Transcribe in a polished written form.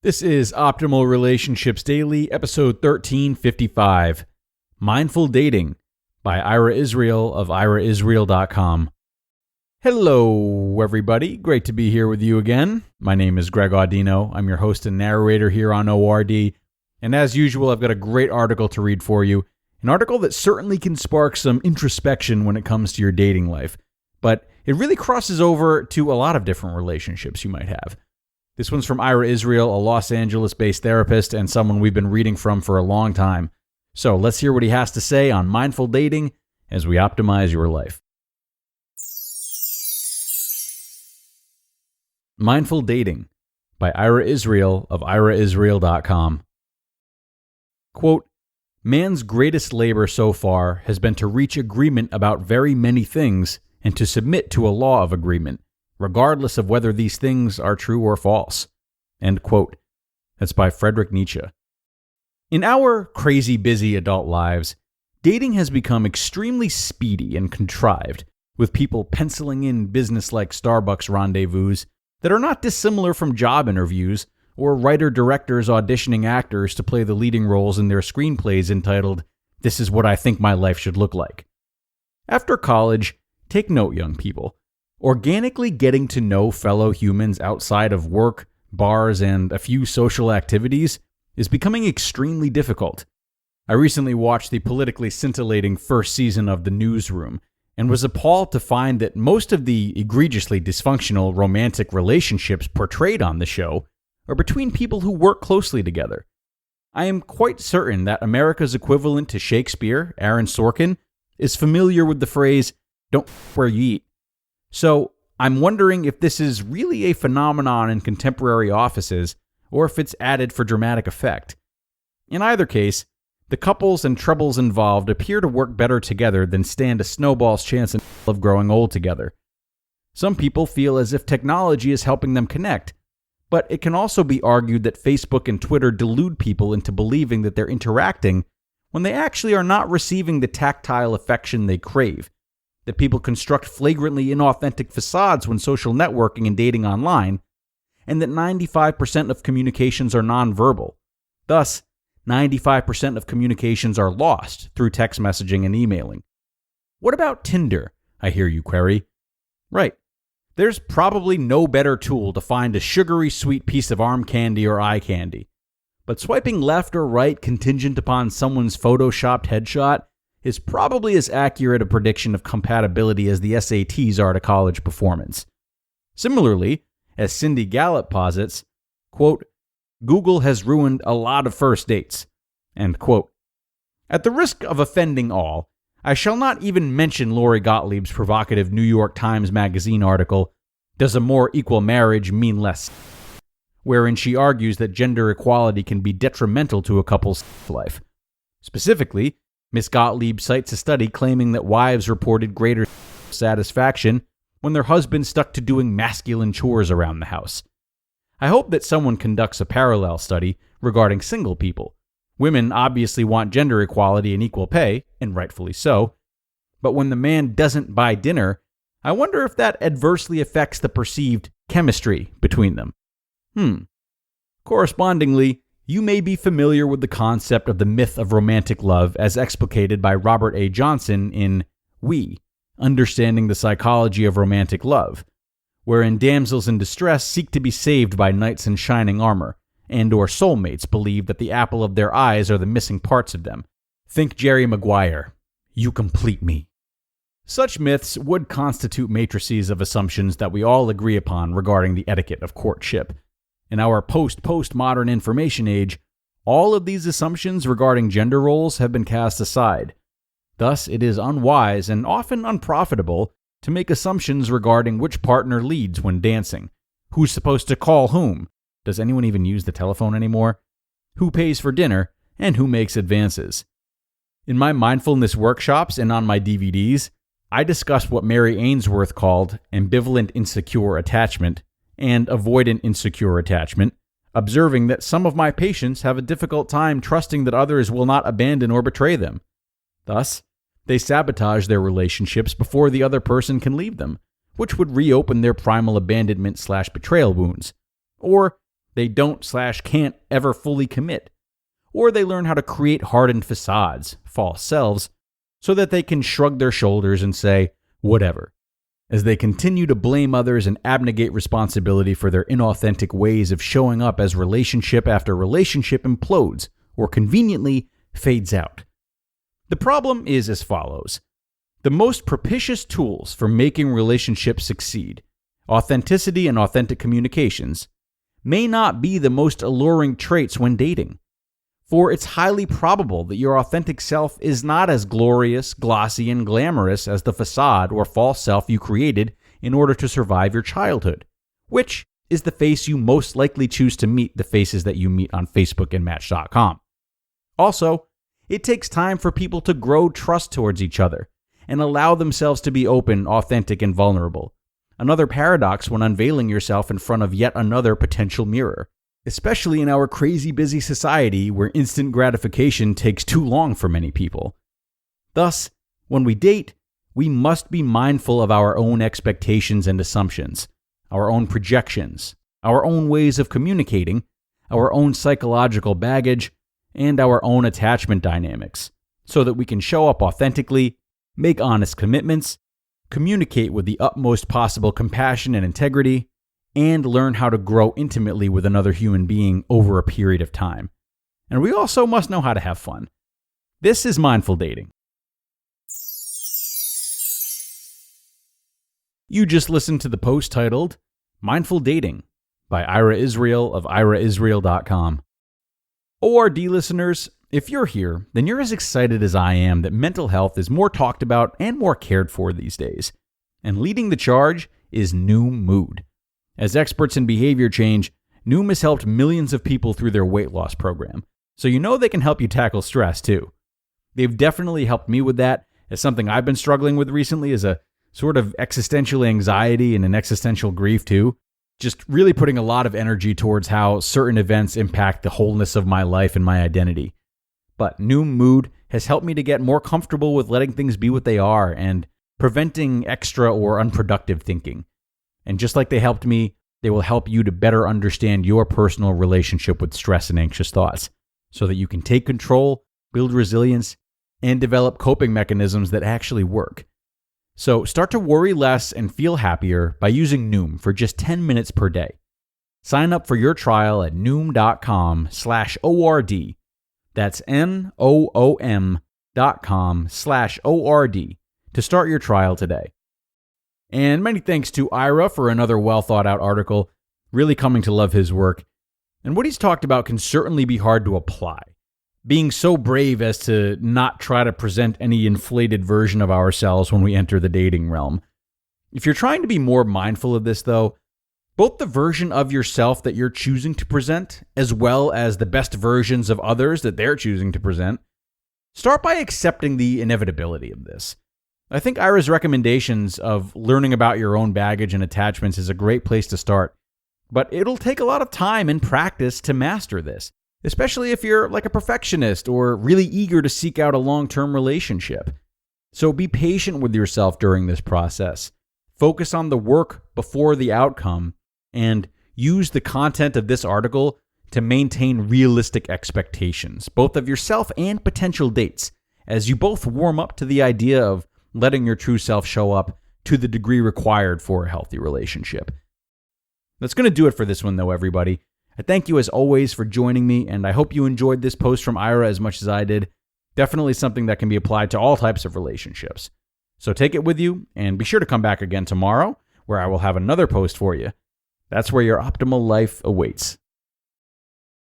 This is Optimal Relationships Daily, episode 1355, Mindful Dating by Ira Israel of iraisrael.com. Hello, everybody. Great to be here with you again. My name is Greg Audino. I'm your host and narrator here on ORD. And as usual, I've got a great article to read for you. An article that certainly can spark some introspection when it comes to your dating life. But it really crosses over to a lot of different relationships you might have. This one's from Ira Israel, a Los Angeles-based therapist and someone we've been reading from for a long time. So let's hear what he has to say on mindful dating as we optimize your life. Mindful Dating by Ira Israel of iraisrael.com. Quote, man's greatest labor so far has been to reach agreement about very many things and to submit to a law of agreement, regardless of whether these things are true or false. End quote. That's by Friedrich Nietzsche. In our crazy busy adult lives, dating has become extremely speedy and contrived, with people penciling in business-like Starbucks rendezvous that are not dissimilar from job interviews or writer-directors auditioning actors to play the leading roles in their screenplays entitled, "This is what I think my life should look like." After college, take note, young people. Organically getting to know fellow humans outside of work, bars, and a few social activities is becoming extremely difficult. I recently watched the politically scintillating first season of The Newsroom and was appalled to find that most of the egregiously dysfunctional romantic relationships portrayed on the show are between people who work closely together. I am quite certain that America's equivalent to Shakespeare, Aaron Sorkin, is familiar with the phrase, "don't where you eat." So, I'm wondering if this is really a phenomenon in contemporary offices, or if it's added for dramatic effect. In either case, the couples and troubles involved appear to work better together than stand a snowball's chance of growing old together. Some people feel as if technology is helping them connect, but it can also be argued that Facebook and Twitter delude people into believing that they're interacting when they actually are not receiving the tactile affection they crave. That people construct flagrantly inauthentic facades when social networking and dating online, and that 95% of communications are nonverbal. Thus, 95% of communications are lost through text messaging and emailing. What about Tinder, I hear you query? Right. There's probably no better tool to find a sugary sweet piece of arm candy or eye candy. But swiping left or right contingent upon someone's photoshopped headshot is probably as accurate a prediction of compatibility as the SATs are to college performance. Similarly, as Cindy Gallup posits, quote, Google has ruined a lot of first dates, end quote. At the risk of offending all, I shall not even mention Lori Gottlieb's provocative New York Times Magazine article, "Does a More Equal Marriage Mean Less?" wherein she argues that gender equality can be detrimental to a couple's life. Specifically, Ms. Gottlieb cites a study claiming that wives reported greater satisfaction when their husbands stuck to doing masculine chores around the house. I hope that someone conducts a parallel study regarding single people. Women obviously want gender equality and equal pay, and rightfully so, but when the man doesn't buy dinner, I wonder if that adversely affects the perceived chemistry between them. Correspondingly, you may be familiar with the concept of the myth of romantic love as explicated by Robert A. Johnson in We, Understanding the Psychology of Romantic Love, wherein damsels in distress seek to be saved by knights in shining armor, and or soulmates believe that the apple of their eyes are the missing parts of them. Think Jerry Maguire. You complete me. Such myths would constitute matrices of assumptions that we all agree upon regarding the etiquette of courtship. In our post-postmodern information age, all of these assumptions regarding gender roles have been cast aside. Thus, it is unwise and often unprofitable to make assumptions regarding which partner leads when dancing, who's supposed to call whom, does anyone even use the telephone anymore, who pays for dinner, and who makes advances. In my mindfulness workshops and on my DVDs, I discuss what Mary Ainsworth called ambivalent insecure attachment and avoidant insecure attachment, observing that some of my patients have a difficult time trusting that others will not abandon or betray them. Thus, they sabotage their relationships before the other person can leave them, which would reopen their primal abandonment/betrayal wounds. Or they don't/can't ever fully commit. Or they learn how to create hardened facades, false selves, so that they can shrug their shoulders and say, whatever, as they continue to blame others and abnegate responsibility for their inauthentic ways of showing up as relationship after relationship implodes or conveniently fades out. The problem is as follows. The most propitious tools for making relationships succeed, authenticity and authentic communications, may not be the most alluring traits when dating. For it's highly probable that your authentic self is not as glorious, glossy, and glamorous as the facade or false self you created in order to survive your childhood, which is the face you most likely choose to meet the faces that you meet on Facebook and Match.com. Also, it takes time for people to grow trust towards each other and allow themselves to be open, authentic, and vulnerable. Another paradox when unveiling yourself in front of yet another potential mirror, especially in our crazy busy society where instant gratification takes too long for many people. Thus, when we date, we must be mindful of our own expectations and assumptions, our own projections, our own ways of communicating, our own psychological baggage, and our own attachment dynamics, so that we can show up authentically, make honest commitments, communicate with the utmost possible compassion and integrity, and learn how to grow intimately with another human being over a period of time. And we also must know how to have fun. This is Mindful Dating. You just listened to the post titled Mindful Dating by Ira Israel of IraIsrael.com. ORD listeners, if you're here, then you're as excited as I am that mental health is more talked about and more cared for these days. And leading the charge is Noom Mood. As experts in behavior change, Noom has helped millions of people through their weight loss program, so you know they can help you tackle stress too. They've definitely helped me with that, as something I've been struggling with recently is a sort of existential anxiety and an existential grief too. Just really putting a lot of energy towards how certain events impact the wholeness of my life and my identity. But Noom Mood has helped me to get more comfortable with letting things be what they are and preventing extra or unproductive thinking. And just like they helped me, they will help you to better understand your personal relationship with stress and anxious thoughts so that you can take control, build resilience, and develop coping mechanisms that actually work. So start to worry less and feel happier by using Noom for just 10 minutes per day. Sign up for your trial at Noom.com/ORD. That's NOOM.com/ORD to start your trial today. And many thanks to Ira for another well-thought-out article, really coming to love his work. And what he's talked about can certainly be hard to apply. Being so brave as to not try to present any inflated version of ourselves when we enter the dating realm. If you're trying to be more mindful of this, though, both the version of yourself that you're choosing to present, as well as the best versions of others that they're choosing to present, start by accepting the inevitability of this. I think Ira's recommendations of learning about your own baggage and attachments is a great place to start, but it'll take a lot of time and practice to master this, especially if you're like a perfectionist or really eager to seek out a long-term relationship. So be patient with yourself during this process. Focus on the work before the outcome, and use the content of this article to maintain realistic expectations, both of yourself and potential dates, as you both warm up to the idea of letting your true self show up to the degree required for a healthy relationship. That's going to do it for this one, though, everybody. I thank you as always for joining me, and I hope you enjoyed this post from Ira as much as I did. Definitely something that can be applied to all types of relationships. So take it with you, and be sure to come back again tomorrow, where I will have another post for you. That's where your optimal life awaits.